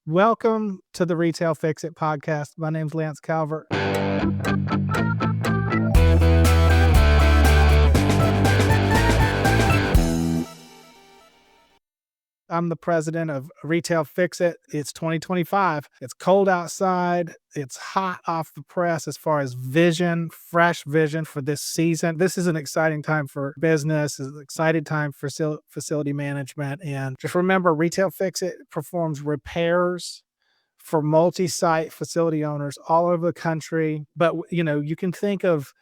Welcome to the Retail Fix It podcast. My name's Lance Calvert. I'm the president of Retail Fix It. It's 2025. It's cold outside. It's hot off the press as far as vision, fresh vision for this season. This is an exciting time for business. It's an exciting time for facility management. And just remember, Retail Fix It performs repairs for multi-site facility owners all over the country. But, you can think of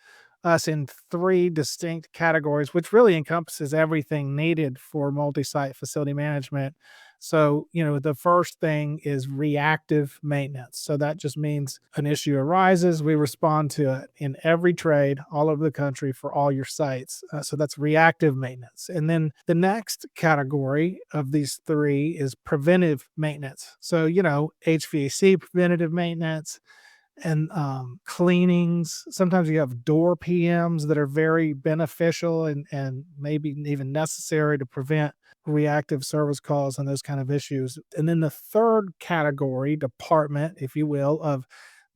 us in three distinct categories, which really encompasses everything needed for multi-site facility management. So, the first thing is reactive maintenance. So that just means an issue arises, we respond to it in every trade all over the country for all your sites. So that's reactive maintenance. And then the next category of these three is preventive maintenance. So, HVAC preventative maintenance, and cleanings. Sometimes you have door PMs that are very beneficial and maybe even necessary to prevent reactive service calls and those kind of issues. And then the third category, department, if you will, of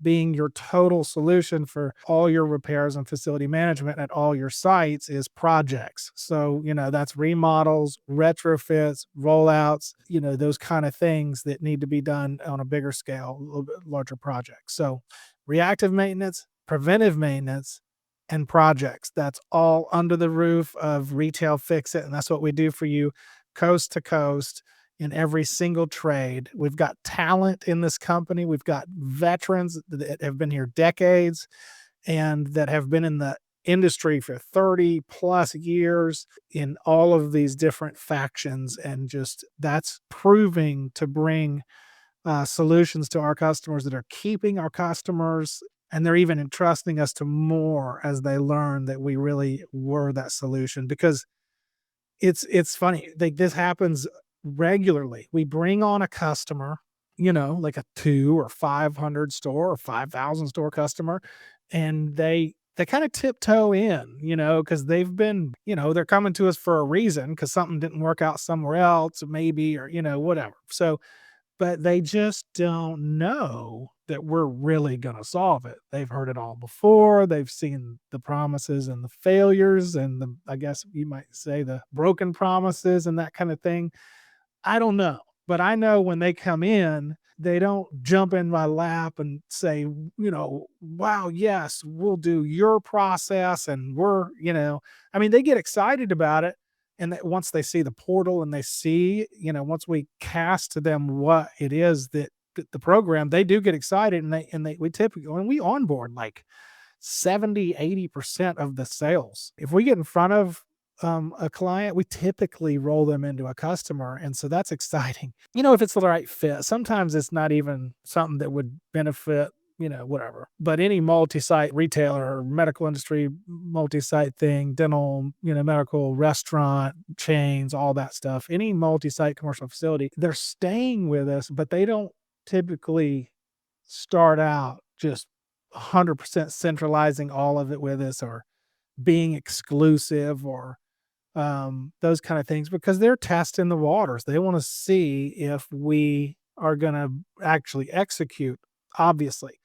being your total solution for all your repairs and facility management at all your sites is projects. So, that's remodels, retrofits, rollouts, those kind of things that need to be done on a bigger scale, a little bit larger projects. So, reactive maintenance, preventive maintenance, and projects. That's all under the roof of Retail Fix It. And that's what we do for you coast to coast in every single trade. We've got talent in this company. We've got veterans that have been here decades and that have been in the industry for 30 plus years in all of these different factions. And just that's proving to bring solutions to our customers that are keeping our customers. And they're even entrusting us to more as they learn that we really were that solution. Because it's funny, like this happens regularly. We bring on a customer, like a 2 or 500 store or 5,000 store customer, and they kind of tiptoe in, because they've been, they're coming to us for a reason because something didn't work out somewhere else, maybe, or, whatever. So, but they just don't know that we're really going to solve it. They've heard it all before. They've seen the promises and the failures and I guess you might say the broken promises and that kind of thing. I don't know, but I know when they come in, they don't jump in my lap and say, wow, yes, we'll do your process. And they get excited about it. And that once they see the portal and they see, once we cast to them what it is that the program, they do get excited we typically, when we onboard like 70-80% of the sales, if we get in front of a client, we typically roll them into a customer. And so that's exciting. If it's the right fit, sometimes it's not even something that would benefit, whatever. But any multi-site retailer, medical industry, multi-site thing, dental, medical, restaurant, chains, all that stuff, any multi-site commercial facility, they're staying with us, but they don't typically start out just 100% centralizing all of it with us or being exclusive or those kind of things, because they're testing the waters. They want to see if we are going to actually execute, obviously.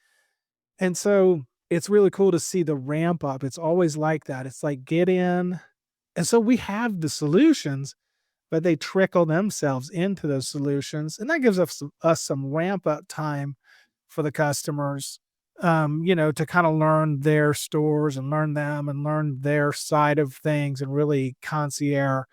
And so it's really cool to see the ramp up. It's always like that. It's like get in. And so we have the solutions, but they trickle themselves into those solutions. And that gives us some ramp up time for the customers, to kind of learn their stores and learn them and learn their side of things and really concierge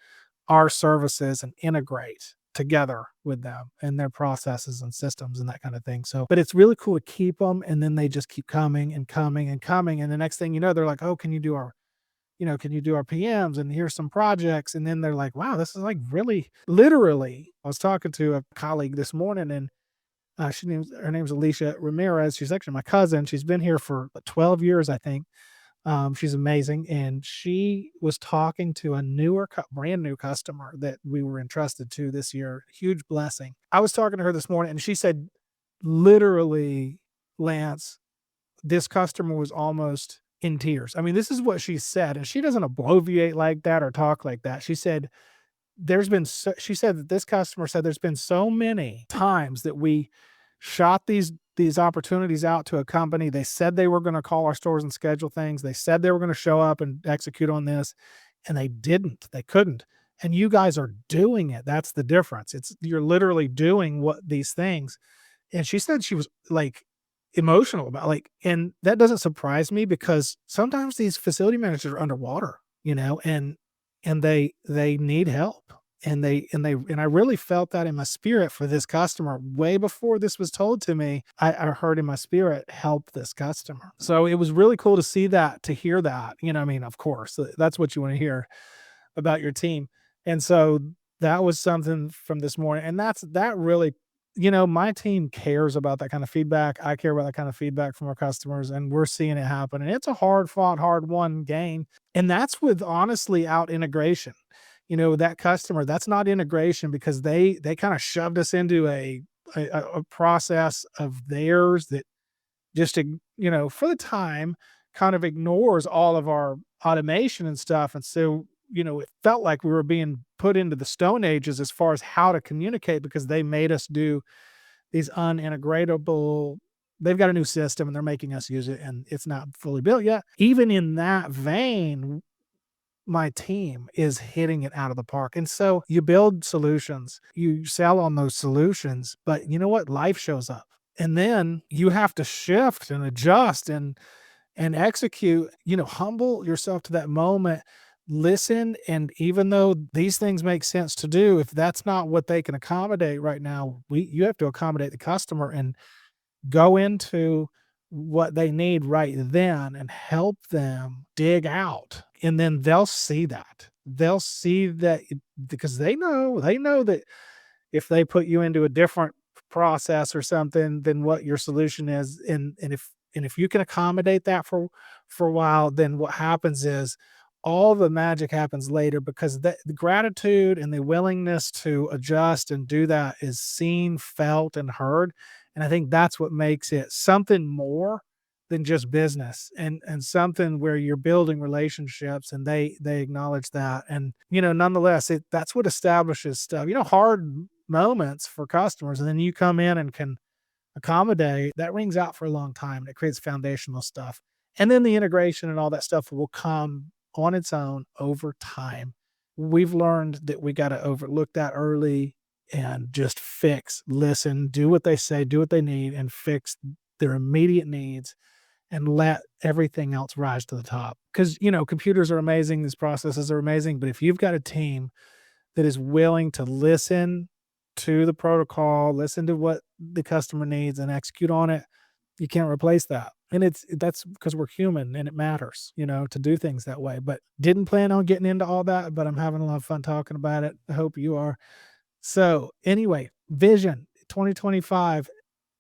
our services and integrate together with them and their processes and systems and that kind of thing. So, but it's really cool to keep them, and then they just keep coming and coming and coming. And the next thing you know, they're like, oh, can you do our PMs, and here's some projects. And then they're like, wow, this is like really literally. I was talking to a colleague this morning, and her name's Alicia Ramirez. She's actually my cousin. She's been here for 12 years, I think. She's amazing. And she was talking to a brand new customer that we were entrusted to this year. Huge blessing. I was talking to her this morning, and she said, literally, Lance, this customer was almost in tears. I mean, this is what she said. And she doesn't bloviate like that or talk like that. She said, she said that this customer said there's been so many times that we shot these opportunities out to a company. They said they were going to call our stores and schedule things. They said they were going to show up and execute on this, and they didn't. They couldn't. And you guys are doing it. That's the difference. You're literally doing what these things. And she said she was like emotional about and that doesn't surprise me because sometimes these facility managers are underwater, and they need help. And I really felt that in my spirit for this customer way before this was told to me. I heard in my spirit, help this customer. So it was really cool to see that, to hear that. I mean, of course, that's what you want to hear about your team. And so that was something from this morning. And that really, my team cares about that kind of feedback. I care about that kind of feedback from our customers, and we're seeing it happen. And it's a hard fought, hard won game. And that's with honestly out integration. That customer, that's not integration because they kind of shoved us into a process of theirs that just, for the time kind of ignores all of our automation and stuff. And so, it felt like we were being put into the Stone Ages as far as how to communicate because they made us do these unintegratable. They've got a new system and they're making us use it, and it's not fully built yet. Even in that vein, my team is hitting it out of the park. And so you build solutions, you sell on those solutions, but you know what? Life shows up. And then you have to shift and adjust and execute, humble yourself to that moment, listen. And even though these things make sense to do, if that's not what they can accommodate right now, you have to accommodate the customer and go into what they need right then and help them dig out. And then they'll see that. They'll see that because they know that if they put you into a different process or something than what your solution is, and if you can accommodate that for a while, then what happens is all the magic happens later because the gratitude and the willingness to adjust and do that is seen, felt, and heard. And I think that's what makes it something more than just business, and something where you're building relationships and they acknowledge that. And nonetheless, that's what establishes stuff, hard moments for customers, and then you come in and can accommodate. That rings out for a long time, and it creates foundational stuff. And then the integration and all that stuff will come on its own over time. We've learned that we got to overlook that early and just fix, listen, do what they say, do what they need, and fix their immediate needs and let everything else rise to the top. Because, computers are amazing, these processes are amazing, but if you've got a team that is willing to listen to the protocol, listen to what the customer needs and execute on it, you can't replace that. And that's because we're human and it matters, to do things that way. But didn't plan on getting into all that, but I'm having a lot of fun talking about it. I hope you are. So anyway, vision 2025.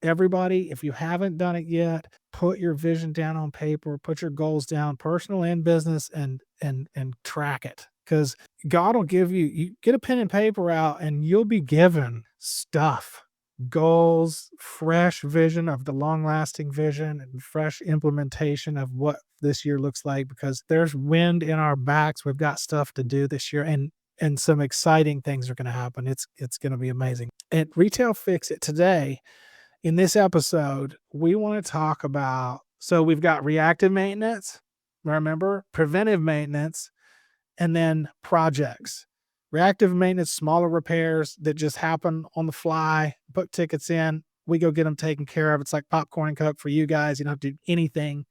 Everybody, if you haven't done it yet, put your vision down on paper, put your goals down, personal and business, and track it. Because God will give you get a pen and paper out and you'll be given stuff, goals, fresh vision of the long lasting vision and fresh implementation of what this year looks like, because there's wind in our backs. We've got stuff to do this year, and some exciting things are going to happen. It's going to be amazing. At Retail Fix It today, in this episode, we want to talk about, so we've got reactive maintenance, remember, preventive maintenance, and then projects. Reactive maintenance, smaller repairs that just happen on the fly, put tickets in, we go get them taken care of. It's like popcorn and Coke for you guys. You don't have to do anything.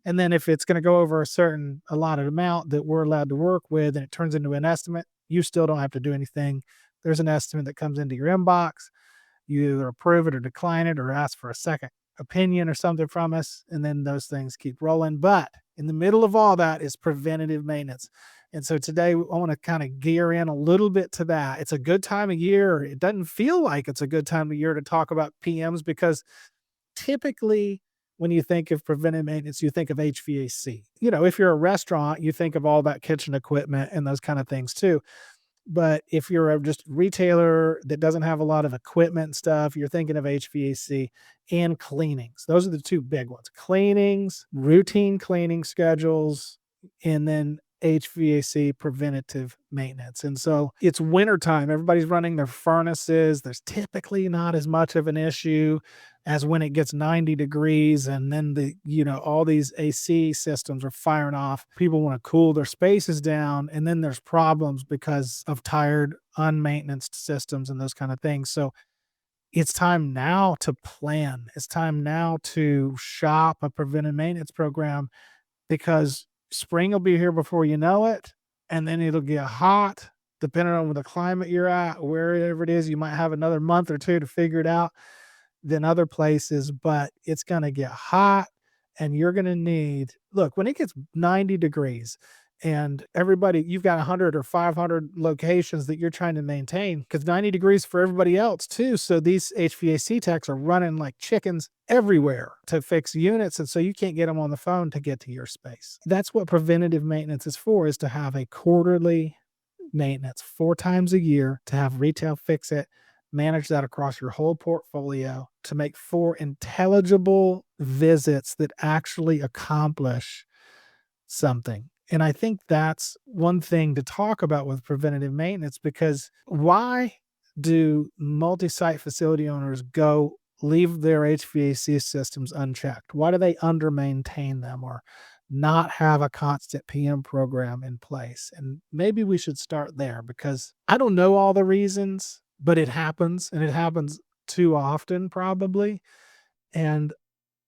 And then if it's going to go over a certain allotted amount that we're allowed to work with and it turns into an estimate, you still don't have to do anything. There's an estimate that comes into your inbox. You either approve it or decline it or ask for a second opinion or something from us, and then those things keep rolling. But in the middle of all that is preventative maintenance. And so today I want to kind of gear in a little bit to that. It's a good time of year. It doesn't feel like it's a good time of year to talk about PMs because typically when you think of preventive maintenance, you think of HVAC. If you're a restaurant, you think of all that kitchen equipment and those kind of things too. But if you're just retailer that doesn't have a lot of equipment and stuff, you're thinking of HVAC and cleanings. Those are the two big ones. Cleanings, routine cleaning schedules, and then HVAC preventative maintenance. And so it's wintertime. Everybody's running their furnaces. There's typically not as much of an issue as when it gets 90 degrees and then all these AC systems are firing off. People want to cool their spaces down. And then there's problems because of tired, unmaintenanced systems and those kind of things. So it's time now to plan. It's time now to shop a preventive maintenance program because spring will be here before you know it, and then it'll get hot. Depending on the climate you're at, wherever it is, you might have another month or two to figure it out than other places, but it's going to get hot and you're going to need, look, when it gets 90 degrees and everybody, you've got 100 or 500 locations that you're trying to maintain because 90 degrees for everybody else too. So these HVAC techs are running like chickens everywhere to fix units. And so you can't get them on the phone to get to your space. That's what preventative maintenance is for, is to have a quarterly maintenance 4 times a year, to have retail fix it, manage that across your whole portfolio, to make 4 intelligible visits that actually accomplish something. And I think that's one thing to talk about with preventative maintenance, because why do multi-site facility owners leave their HVAC systems unchecked? Why do they under-maintain them or not have a constant PM program in place? And maybe we should start there, because I don't know all the reasons, but it happens, and it happens too often probably. And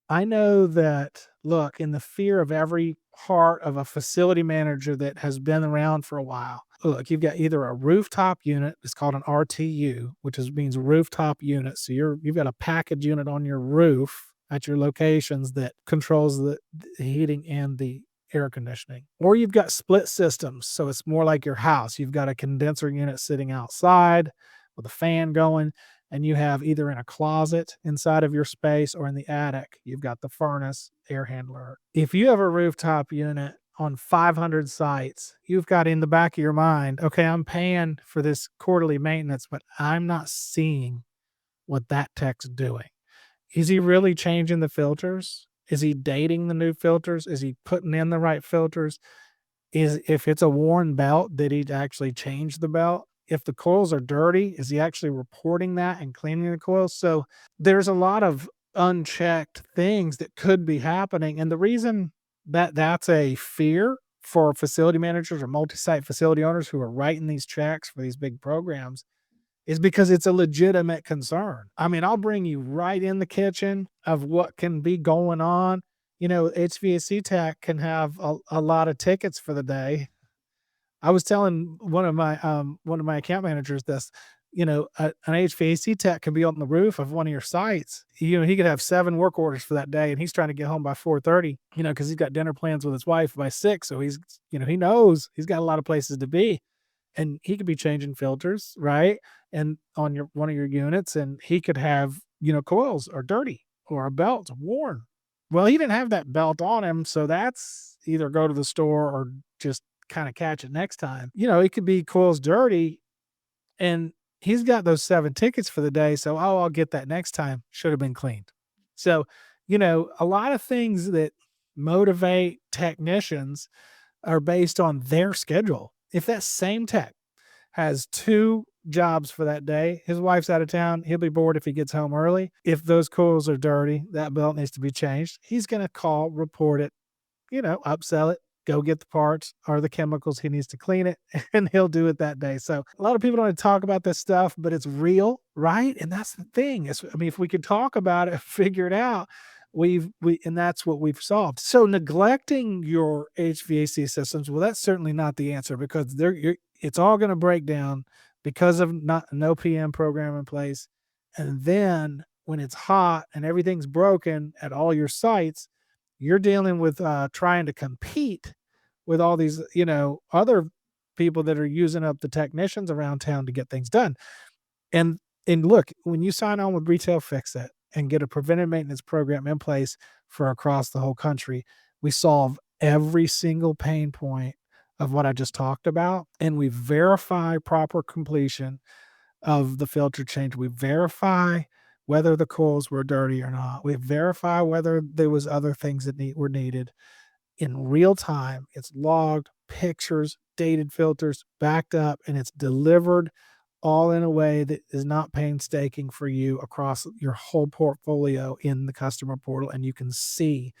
I know that, look, in the fear of every heart of a facility manager that has been around for a while, look, you've got either a rooftop unit, it's called an RTU, means rooftop unit. So you've got a package unit on your roof at your locations that controls the heating and the air conditioning. Or you've got split systems. So it's more like your house. You've got a condenser unit sitting outside with a fan going, and you have either in a closet inside of your space or in the attic, you've got the furnace, air handler. If you have a rooftop unit on 500 sites, you've got in the back of your mind, okay, I'm paying for this quarterly maintenance, but I'm not seeing what that tech's doing. Is he really changing the filters? Is he dating the new filters? Is he putting in the right filters? If it's a worn belt, did he actually change the belt? If the coils are dirty, is he actually reporting that and cleaning the coils? So there's a lot of unchecked things that could be happening. And the reason that that's a fear for facility managers or multi-site facility owners who are writing these checks for these big programs is because it's a legitimate concern. I mean, I'll bring you right in the kitchen of what can be going on. HVAC tech can have a lot of tickets for the day. I was telling one of my account managers this, an HVAC tech can be on the roof of one of your sites. He could have 7 work orders for that day, and he's trying to get home by 4:30, because he's got dinner plans with his wife by 6. So he knows he's got a lot of places to be, and he could be changing filters, right? And on one of your units, and he could have, coils are dirty or a belt's worn. Well, he didn't have that belt on him, so that's either go to the store or just kind of catch it next time. It could be coils dirty, and he's got those 7 tickets for the day. So, I'll get that next time. Should have been cleaned. So, a lot of things that motivate technicians are based on their schedule. If that same tech has 2 jobs for that day, his wife's out of town, he'll be bored if he gets home early. If those coils are dirty, that belt needs to be changed. He's going to call, report it, upsell it, go get the parts or the chemicals he needs to clean it, and he'll do it that day. So a lot of people don't want to talk about this stuff, but it's real, right? And that's the thing. If we could talk about it, figure it out, and that's what we've solved. So neglecting your HVAC systems, well, that's certainly not the answer, because it's all going to break down because of no PM program in place. And then when it's hot and everything's broken at all your sites, you're dealing with trying to compete with all these, other people that are using up the technicians around town to get things done. And look, when you sign on with Retail Fix It and get a preventive maintenance program in place for across the whole country, we solve every single pain point of what I just talked about, and we verify proper completion of the filter change. We verify whether the coils were dirty or not. We verify whether there was other things that were needed. in real time. It's logged, pictures, dated filters, backed up, and it's delivered all in a way that is not painstaking for you across your whole portfolio in the customer portal. And you can see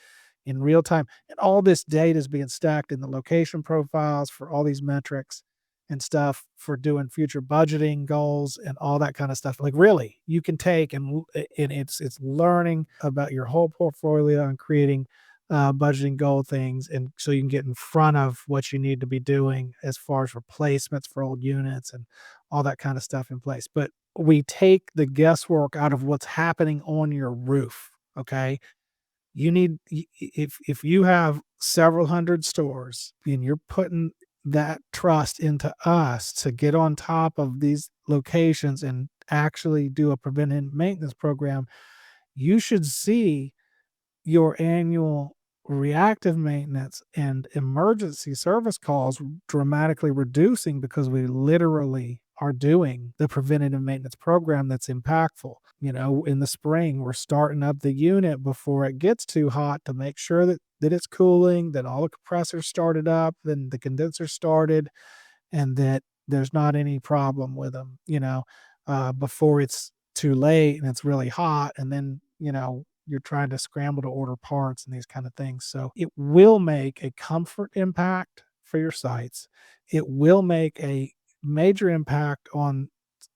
in real time. And all this data is being stacked in the location profiles for all these metrics and stuff for doing future budgeting goals and all that kind of stuff. Like really, you can take and it's learning about your whole portfolio and creating budgeting goal things, and so you can get in front of what you need to be doing as far as replacements for old units and all that kind of stuff in place. But we take the guesswork out of what's happening on your roof. Okay, you need if you have several hundred stores and you're putting that trust into us to get on top of these locations and actually do a preventive maintenance program, you should see your annual reactive maintenance and emergency service calls dramatically reducing because we literally are doing the preventative maintenance program that's impactful. You know, in the spring, we're starting up the unit before it gets too hot to make sure that it's cooling, that all the compressors started up, then the condenser started, and that there's not any problem with them, before it's too late and it's really hot. And then, you're trying to scramble to order parts and these kind of things. So it will make a comfort impact for your sites. It will make a major impact on,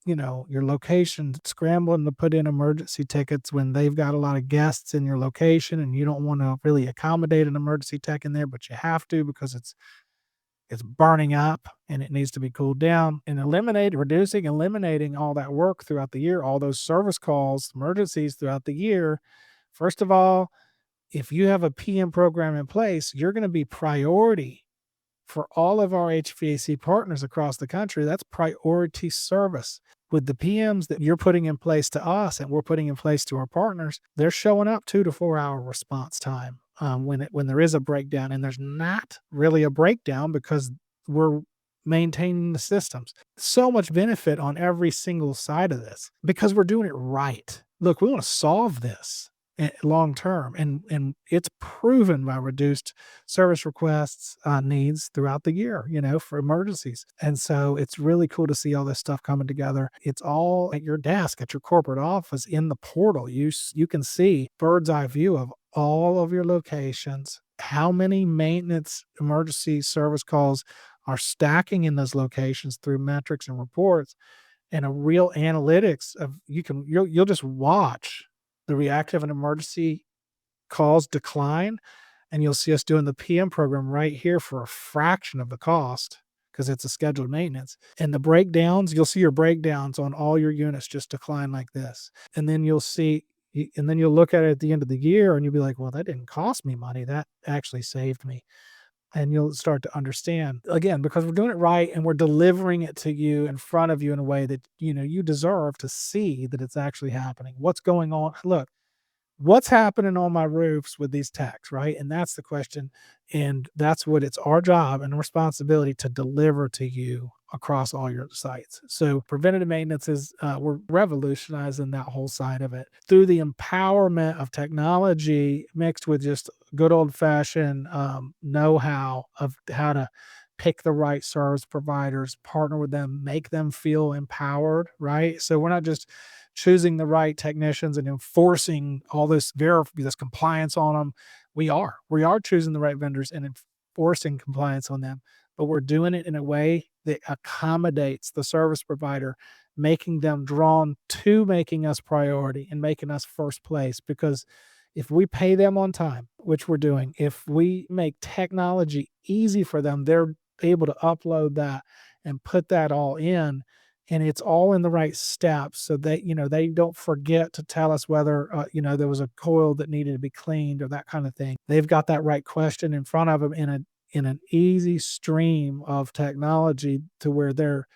your location, scrambling to put in emergency tickets when they've got a lot of guests in your location and you don't want to really accommodate an emergency tech in there, but you have to because it's burning up and it needs to be cooled down, and eliminating all that work throughout the year, all those service calls, emergencies throughout the year. First of all, if you have a PM program in place, you're going to be priority for all of our HVAC partners across the country. That's priority service. With the PMs that you're putting in place to us and we're putting in place to our partners, they're showing up 2 to 4 hour response time when there is a breakdown, and there's not really a breakdown because we're maintaining the systems. So much benefit on every single side of this because we're doing it right. Look, we want to solve this long term, and it's proven by reduced service requests needs throughout the year, for emergencies. And so it's really cool to see all this stuff coming together. It's all at your desk at your corporate office in the portal. You can see bird's eye view of all of your locations, how many maintenance emergency service calls are stacking in those locations through metrics and reports, and a real analytics of you'll just watch the reactive and emergency calls decline, and you'll see us doing the PM program right here for a fraction of the cost because it's a scheduled maintenance. And the breakdowns, you'll see your breakdowns on all your units just decline like this. And then you'll look at it at the end of the year and you'll be like, well, that didn't cost me money. That actually saved me. And you'll start to understand again, because we're doing it right and we're delivering it to you in front of you in a way that, you deserve to see that it's actually happening. What's going on? Look, what's happening on my roofs with these techs, right? And that's the question. And that's what it's our job and responsibility to deliver to you across all your sites. So preventative maintenance is, we're revolutionizing that whole side of it through the empowerment of technology mixed with just good old fashioned know-how of how to pick the right service providers, partner with them, make them feel empowered, right? So we're not just choosing the right technicians and enforcing all this compliance on them. We are choosing the right vendors and enforcing compliance on them, but we're doing it in a way that accommodates the service provider, making them drawn to making us priority and making us first place. Because if we pay them on time, which we're doing, if we make technology easy for them, they're able to upload that and put that all in, and it's all in the right steps so they don't forget to tell us whether there was a coil that needed to be cleaned or that kind of thing. They've got that right question in front of them in an easy stream of technology to where they're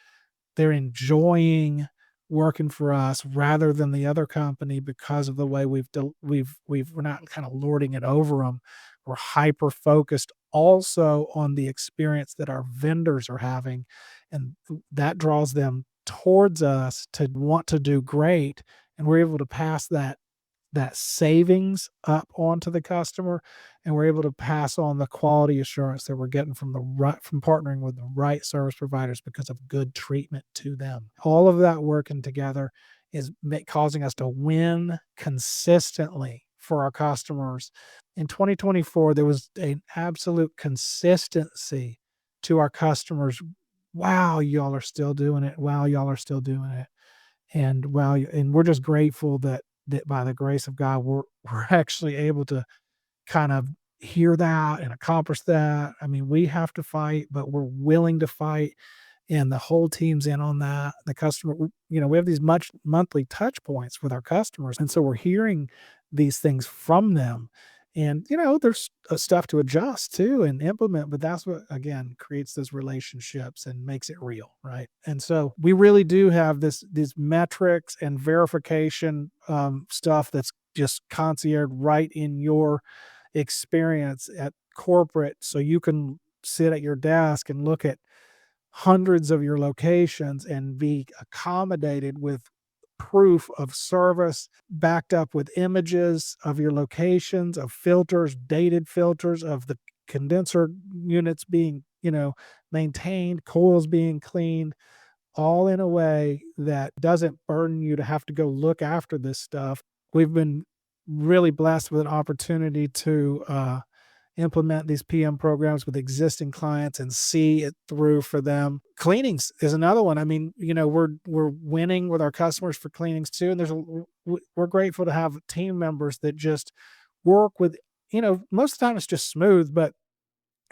enjoying working for us rather than the other company because of the way we're not kind of lording it over them. We're hyper focused also on the experience that our vendors are having, and that draws them towards us to want to do great. And we're able to pass that that savings up onto the customer, and we're able to pass on the quality assurance that we're getting from from partnering with the right service providers because of good treatment to them. All of that working together is causing us to win consistently for our customers. In 2024, there was an absolute consistency to our customers. Wow, y'all are still doing it. Wow, y'all are still doing it. And wow, and we're just grateful that by the grace of God, we're actually able to kind of hear that and accomplish that. I mean, we have to fight, but we're willing to fight, and the whole team's in on that. The customer, we have these much monthly touch points with our customers, and so we're hearing these things from them. And there's stuff to adjust to and implement, but that's what again creates those relationships and makes it real, right? And so we really do have these metrics and verification stuff that's just concierge right in your experience at corporate, so you can sit at your desk and look at hundreds of your locations and be accommodated with proof of service backed up with images of your locations, of filters, dated filters, of the condenser units being, maintained, coils being cleaned, all in a way that doesn't burden you to have to go look after this stuff. We've been really blessed with an opportunity to implement these PM programs with existing clients and see it through for them. Cleanings is another one. I mean, we're winning with our customers for cleanings too, and we're grateful to have team members that just work with. Most of the time it's just smooth, but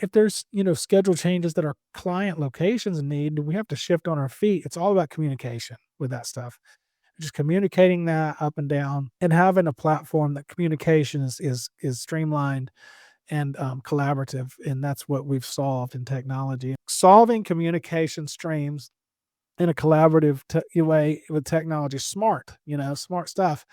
if there's schedule changes that our client locations need, we have to shift on our feet. It's all about communication with that stuff. Just communicating that up and down, and having a platform that communication is streamlined and collaborative, and that's what we've solved in technology. Solving communication streams in a collaborative way with technology, smart stuff,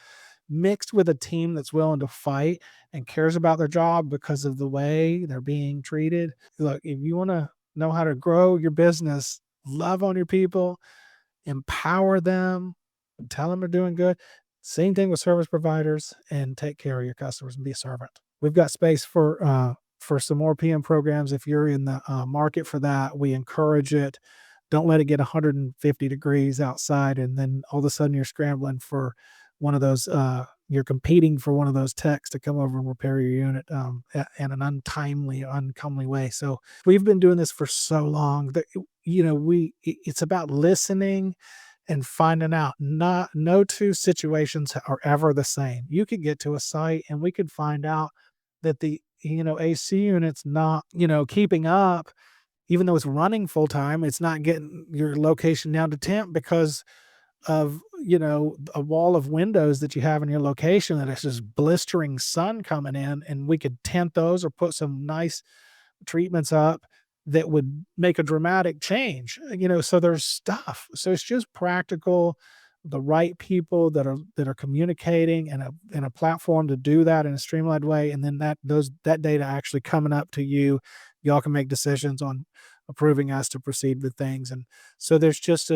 mixed with a team that's willing to fight and cares about their job because of the way they're being treated. Look, if you want to know how to grow your business, love on your people, empower them, tell them they're doing good. Same thing with service providers, and take care of your customers and be a servant. We've got space for some more PM programs. If you're in the market for that, we encourage it. Don't let it get 150 degrees outside, and then all of a sudden you're scrambling for one of those. You're competing for one of those techs to come over and repair your unit in an uncomely way. So we've been doing this for so long that it's about listening and finding out. No two situations are ever the same. You could get to a site and we could find out that the AC unit's not keeping up, even though it's running full time. It's not getting your location down to temp because of a wall of windows that you have in your location that is just blistering sun coming in, and we could tint those or put some nice treatments up that would make a dramatic change. So there's stuff. So it's just practical, the right people that are communicating, and a platform to do that in a streamlined way, and then that data actually coming up to you. Y'all can make decisions on approving us to proceed with things. And so there's just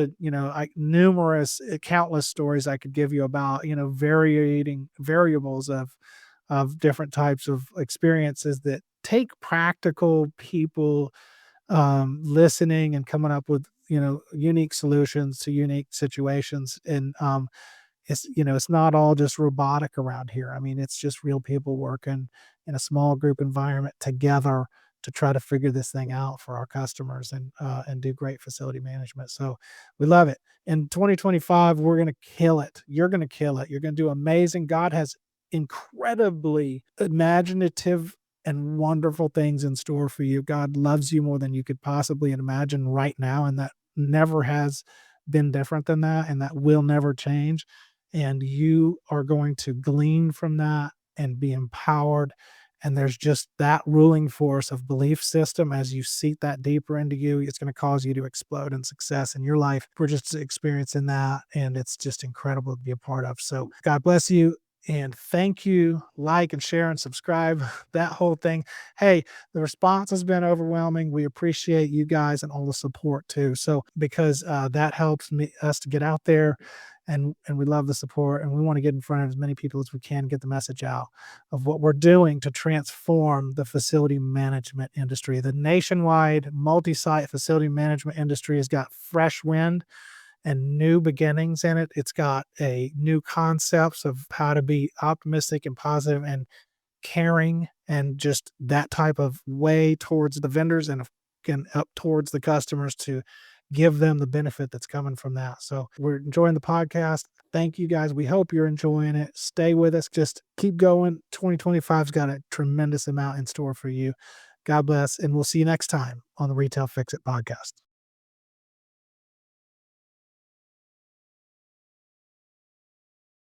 countless stories I could give you about varying variables of different types of experiences that take practical people listening and coming up with unique solutions to unique situations. And it's not all just robotic around here. I mean, it's just real people working in a small group environment together to try to figure this thing out for our customers, and do great facility management. So we love it. In 2025, we're going to kill it. You're going to kill it. You're going to do amazing. God has incredibly imaginative and wonderful things in store for you. God loves you more than you could possibly imagine right now, and that never has been different than that, and that will never change. And you are going to glean from that and be empowered. And there's just that ruling force of belief system. As you seat that deeper into you, it's going to cause you to explode in success in your life. We're just experiencing that, and it's just incredible to be a part of. So God bless you. And thank you. Like and share and subscribe, that whole thing. Hey, the response has been overwhelming. We appreciate you guys and all the support too. So because that helps us to get out there and we love the support, and we want to get in front of as many people as we can, get the message out of what we're doing to transform the facility management industry. The nationwide multi-site facility management industry has got fresh wind and new beginnings in it. It's got a new concepts of how to be optimistic and positive and caring and just that type of way towards the vendors and up towards the customers to give them the benefit that's coming from that. So we're enjoying the podcast. Thank you guys. We hope you're enjoying it. Stay with us. Just keep going. 2025's got a tremendous amount in store for you. God bless. And we'll see you next time on the Retail Fix It podcast.